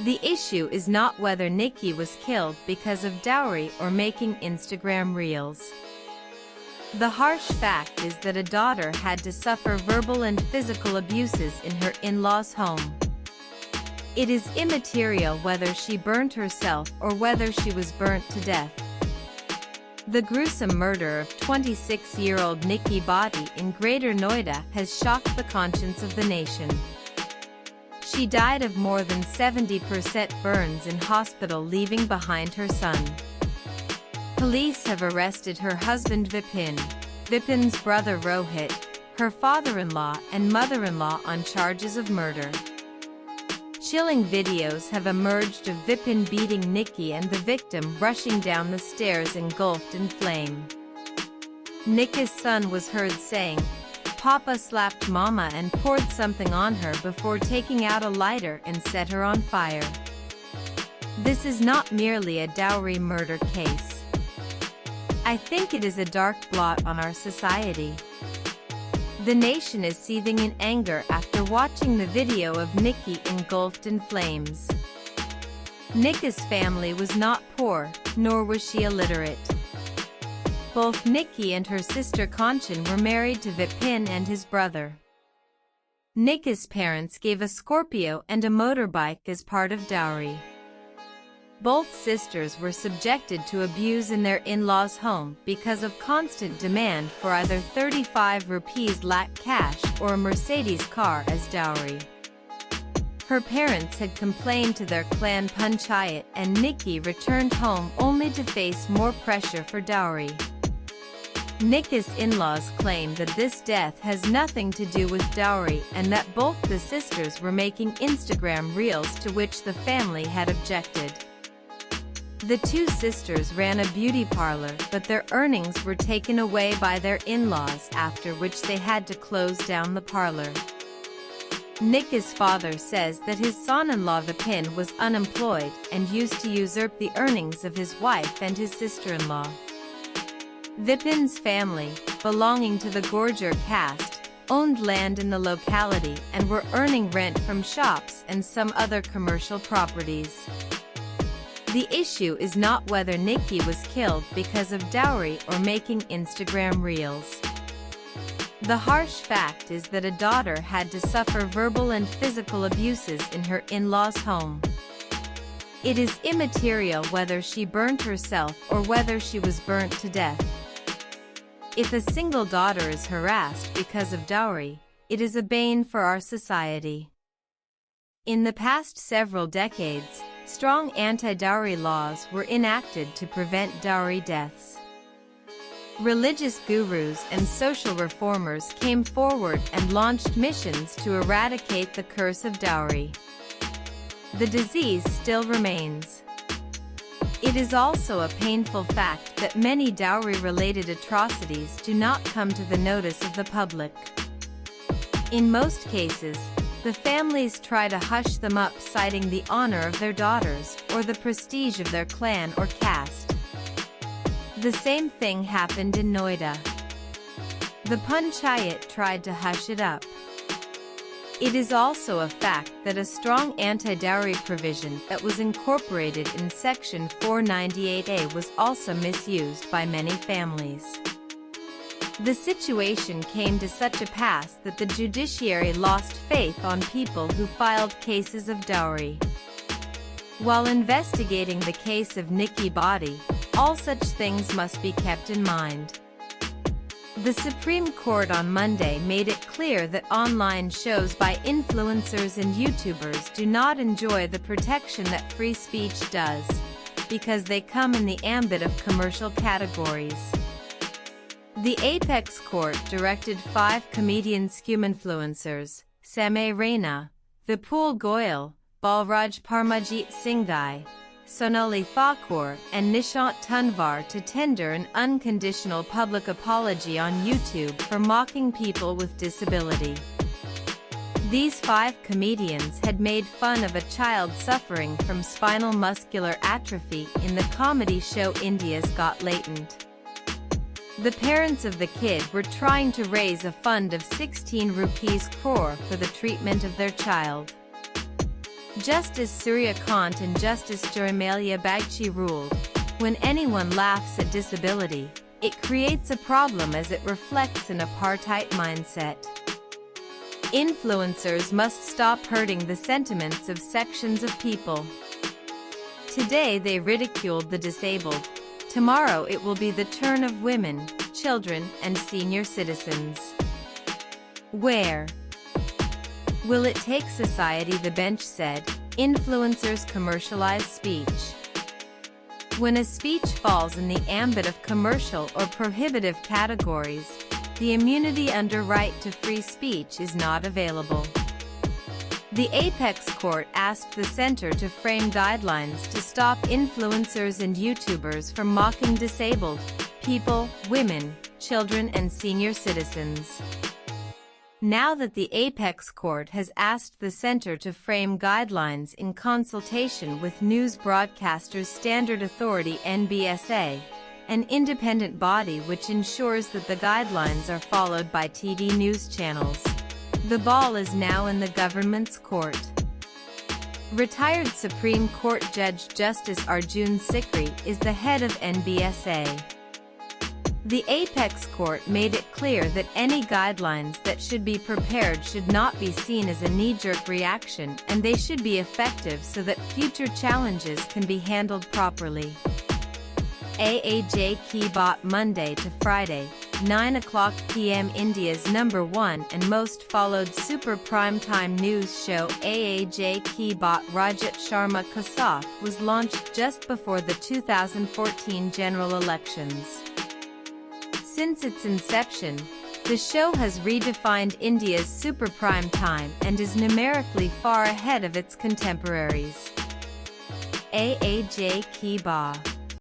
The issue is not whether Nikki was killed because of dowry or making Instagram reels. The harsh fact is that a daughter had to suffer verbal and physical abuses in her in-laws' home. It is immaterial whether she burnt herself or whether she was burnt to death. The gruesome murder of 26-year-old Nikki Bhatti in Greater Noida has shocked the conscience of the nation. She died of more than 70% burns in hospital, leaving behind her son. Police have arrested her husband Vipin, Vipin's brother Rohit, her father-in-law and mother-in-law on charges of murder. Chilling videos have emerged of Vipin beating Nikki and the victim rushing down the stairs engulfed in flame. Nikki's son was heard saying, "Papa slapped Mama and poured something on her before taking out a lighter and set her on fire." This is not merely a dowry murder case. I think it is a dark blot on our society. The nation is seething in anger after watching the video of Nikki engulfed in flames. Nikki's family was not poor, nor was she illiterate. Both Nikki and her sister Kanchan were married to Vipin and his brother. Nikki's parents gave a Scorpio and a motorbike as part of dowry. Both sisters were subjected to abuse in their in-laws' home because of constant demand for either 35 rupees lakh cash or a Mercedes car as dowry. Her parents had complained to their clan panchayat and Nikki returned home only to face more pressure for dowry. Nikki's in-laws claim that this death has nothing to do with dowry and that both the sisters were making Instagram reels, to which the family had objected. The two sisters ran a beauty parlor, but their earnings were taken away by their in-laws, after which they had to close down the parlor. Nikki's father says that his son-in-law Vipin was unemployed and used to usurp the earnings of his wife and his sister-in-law. Vipin's family, belonging to the Gurjar caste, owned land in the locality and were earning rent from shops and some other commercial properties. The issue is not whether Nikki was killed because of dowry or making Instagram reels. The harsh fact is that a daughter had to suffer verbal and physical abuses in her in-laws' home. It is immaterial whether she burnt herself or whether she was burnt to death. If a single daughter is harassed because of dowry, it is a bane for our society. In the past several decades, strong anti-dowry laws were enacted to prevent dowry deaths. Religious gurus and social reformers came forward and launched missions to eradicate the curse of dowry. The disease still remains. It is also a painful fact that many dowry-related atrocities do not come to the notice of the public. In most cases, the families try to hush them up, citing the honor of their daughters or the prestige of their clan or caste. The same thing happened in Noida. The panchayat tried to hush it up. It is also a fact that a strong anti-dowry provision that was incorporated in Section 498A was also misused by many families. The situation came to such a pass that the judiciary lost faith on people who filed cases of dowry. While investigating the case of Nikki Bhatti, all such things must be kept in mind. The Supreme Court on Monday made it clear that online shows by influencers and YouTubers do not enjoy the protection that free speech does, because they come in the ambit of commercial categories. The Apex Court directed 5 comedian scum-influencers, Samay Raina, Vipul Goyal, Balraj Parmajit Singhai, Sonali Thakur and Nishant Tanvar to tender an unconditional public apology on YouTube for mocking people with disability. These 5 comedians had made fun of a child suffering from spinal muscular atrophy in the comedy show India's Got Latent. The parents of the kid were trying to raise a fund of 16 rupees crore for the treatment of their child. Justice Surya Kant and Justice Juramilia Bagchi ruled, when anyone laughs at disability, it creates a problem as it reflects an apartheid mindset. Influencers must stop hurting the sentiments of sections of people. Today they ridiculed the disabled. Tomorrow it will be the turn of women, children, and senior citizens. Where will it take society? The bench said. Influencers commercialize speech. When a speech falls in the ambit of commercial or prohibitive categories, the immunity under right to free speech is not available. The Apex Court asked the center to frame guidelines to stop influencers and YouTubers from mocking disabled people, women, children, and senior citizens. Now that the Apex Court has asked the center to frame guidelines in consultation with News Broadcasters Standard Authority (NBSA), an independent body which ensures that the guidelines are followed by TV news channels, the ball is now in the government's court. Retired Supreme Court Judge Justice Arjun Sikri is the head of NBSA. The Apex Court made it clear that any guidelines that should be prepared should not be seen as a knee-jerk reaction, and they should be effective so that future challenges can be handled properly. AAJ Blot Monday to Friday, 9:00 p.m. India's #1 and most followed super primetime news show AAJ Blot Rajat Sharma Kasaf was launched just before the 2014 general elections. Since its inception, the show has redefined India's super prime time and is numerically far ahead of its contemporaries. AAJ Blot.